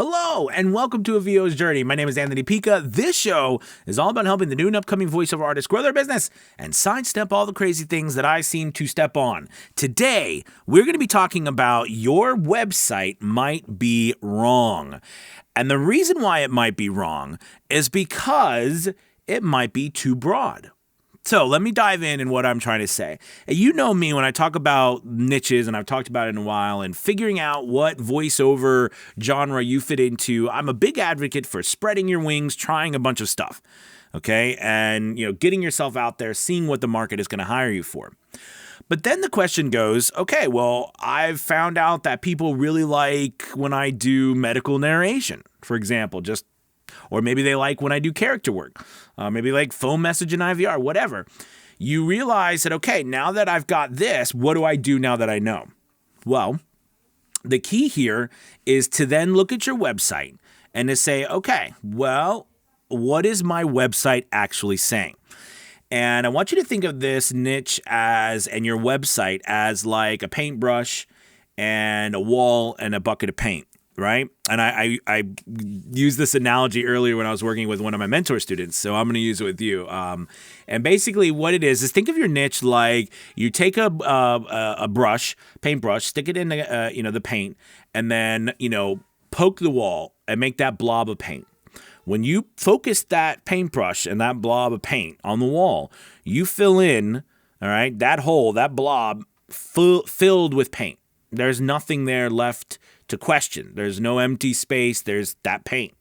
Hello, and welcome to A VO's Journey. My name is Anthony Pica. This show is all about helping the new and upcoming voiceover artists grow their business and sidestep all the crazy things that I seem to step on. Today, we're going to be talking about your website might be wrong. And the reason why it might be wrong is because it might be too broad. So let me dive in what I'm trying to say. You know me when I talk about niches, and I've talked about it in a while, and figuring out what voiceover genre you fit into. I'm a big advocate for spreading your wings, trying a bunch of stuff, okay? And, getting yourself out there, seeing what the market is going to hire you for. But then the question goes, okay, well, I've found out that people really like when I do medical narration, for example, or maybe they like when I do character work, maybe like phone message and IVR, whatever. You realize that, okay, now that I've got this, what do I do now that I know? Well, the key here is to then look at your website and to say, okay, well, what is my website actually saying? And I want you to think of this niche and your website as like a paintbrush and a wall and a bucket of paint. Right? And I used this analogy earlier when I was working with one of my mentor students, so I'm going to use it with you. And basically what it is think of your niche like you take a brush, paintbrush, stick it in the paint, and then, poke the wall and make that blob of paint. When you focus that paintbrush and that blob of paint on the wall, you fill in, all right, that hole, that blob filled with paint. There's nothing there left to question. There's no empty space. There's that paint.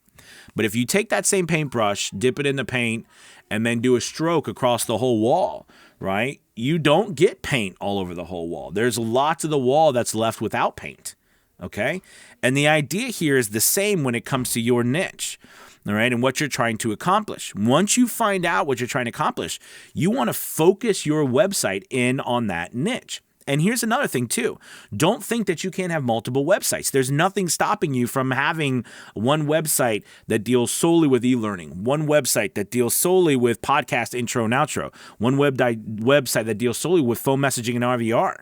But if you take that same paintbrush, dip it in the paint, and then do a stroke across the whole wall, right? You don't get paint all over the whole wall. There's lots of the wall that's left without paint, okay? And the idea here is the same when it comes to your niche, all right, and what you're trying to accomplish. Once you find out what you're trying to accomplish, you want to focus your website in on that niche. And here's another thing too. Don't think that you can't have multiple websites. There's nothing stopping you from having one website that deals solely with e-learning, one website that deals solely with podcast intro and outro, one website that deals solely with phone messaging and RVR.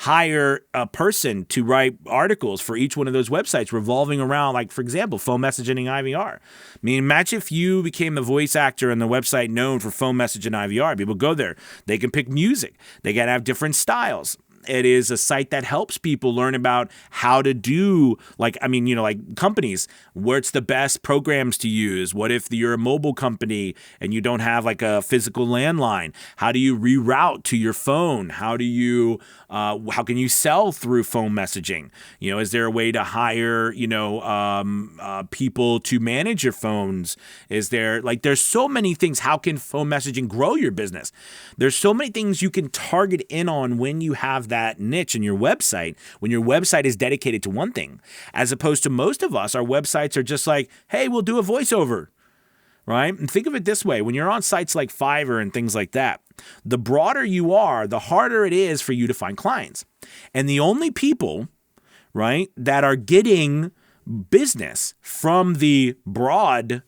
Hire a person to write articles for each one of those websites revolving around, like, for example, phone messaging and IVR. I mean, imagine if you became the voice actor on the website known for phone message and IVR. People go there. They can pick music. They got to have different styles. It is a site that helps people learn about how to do, like companies, what's the best programs to use? What if you're a mobile company and you don't have like a physical landline? How do you reroute to your phone? How can you sell through phone messaging? Is there a way to hire, people to manage your phones? There's so many things. How can phone messaging grow your business? There's so many things you can target in on when you have that niche in your website, when your website is dedicated to one thing, as opposed to most of us, our websites are just like, hey, we'll do a voiceover, right? And think of it this way. When you're on sites like Fiverr and things like that, the broader you are, the harder it is for you to find clients. And the only people, right, that are getting business from the broad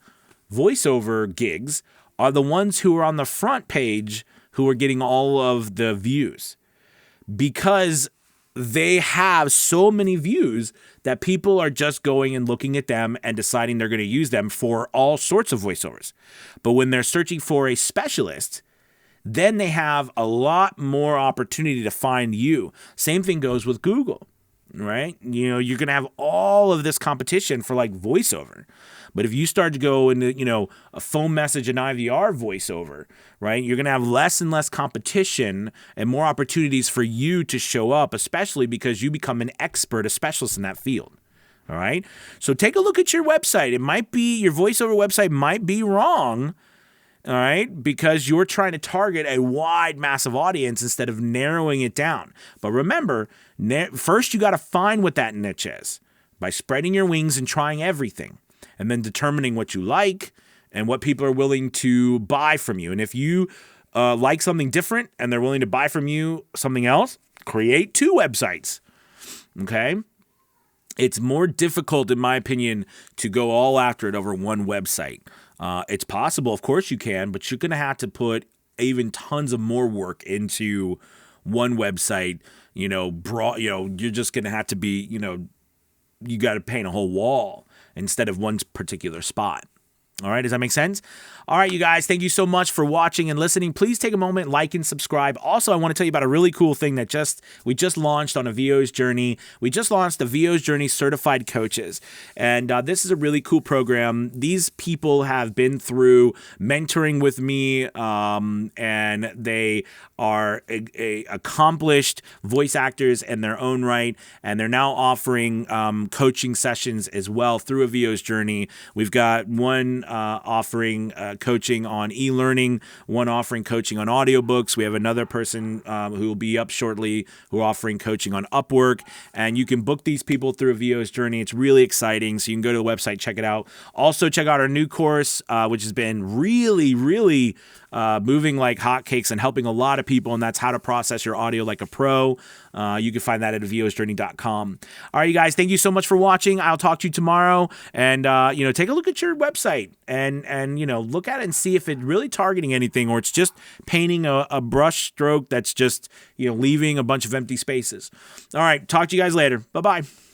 voiceover gigs are the ones who are on the front page who are getting all of the views, because they have so many views that people are just going and looking at them and deciding they're going to use them for all sorts of voiceovers. But when they're searching for a specialist, then they have a lot more opportunity to find you. Same thing goes with Google, right? You're going to have all of this competition for like voiceover. But if you start to go into, a phone message and IVR voiceover, right, you're going to have less and less competition and more opportunities for you to show up, especially because you become an expert, a specialist in that field. All right. So take a look at your website. It might be your voiceover website might be wrong. All right, because you're trying to target a wide, massive audience instead of narrowing it down. But remember, first you got to find what that niche is by spreading your wings and trying everything, and then determining what you like and what people are willing to buy from you. And if you like something different and they're willing to buy from you something else, create 2 websites. Okay? It's more difficult, in my opinion, to go all after it over one website. It's possible, of course you can, but you're going to have to put even tons of more work into one website. You're just going to have to be, you got to paint a whole wall instead of one particular spot. All right, does that make sense? All right, you guys, thank you so much for watching and listening. Please take a moment, like and subscribe. Also, I want to tell you about a really cool thing that we just launched on a VO's Journey. We just launched the VO's Journey Certified Coaches, and this is a really cool program. These people have been through mentoring with me, and they are accomplished voice actors in their own right, and they're now offering coaching sessions as well through a VO's Journey. We've got one offering coaching on e-learning, one offering coaching on audiobooks. We have another person who will be up shortly who are offering coaching on Upwork, and you can book these people through a VO's Journey. It's really exciting, so you can go to the website, check it out. Also, check out our new course, which has been really moving like hotcakes and helping a lot of people, and that's how to process your audio like a pro. You can find that at VOsJourney.com. All right, you guys, thank you so much for watching. I'll talk to you tomorrow, and take a look at your website and look at it and see if it's really targeting anything, or it's just painting a brush stroke that's just leaving a bunch of empty spaces. All right, talk to you guys later. Bye-bye.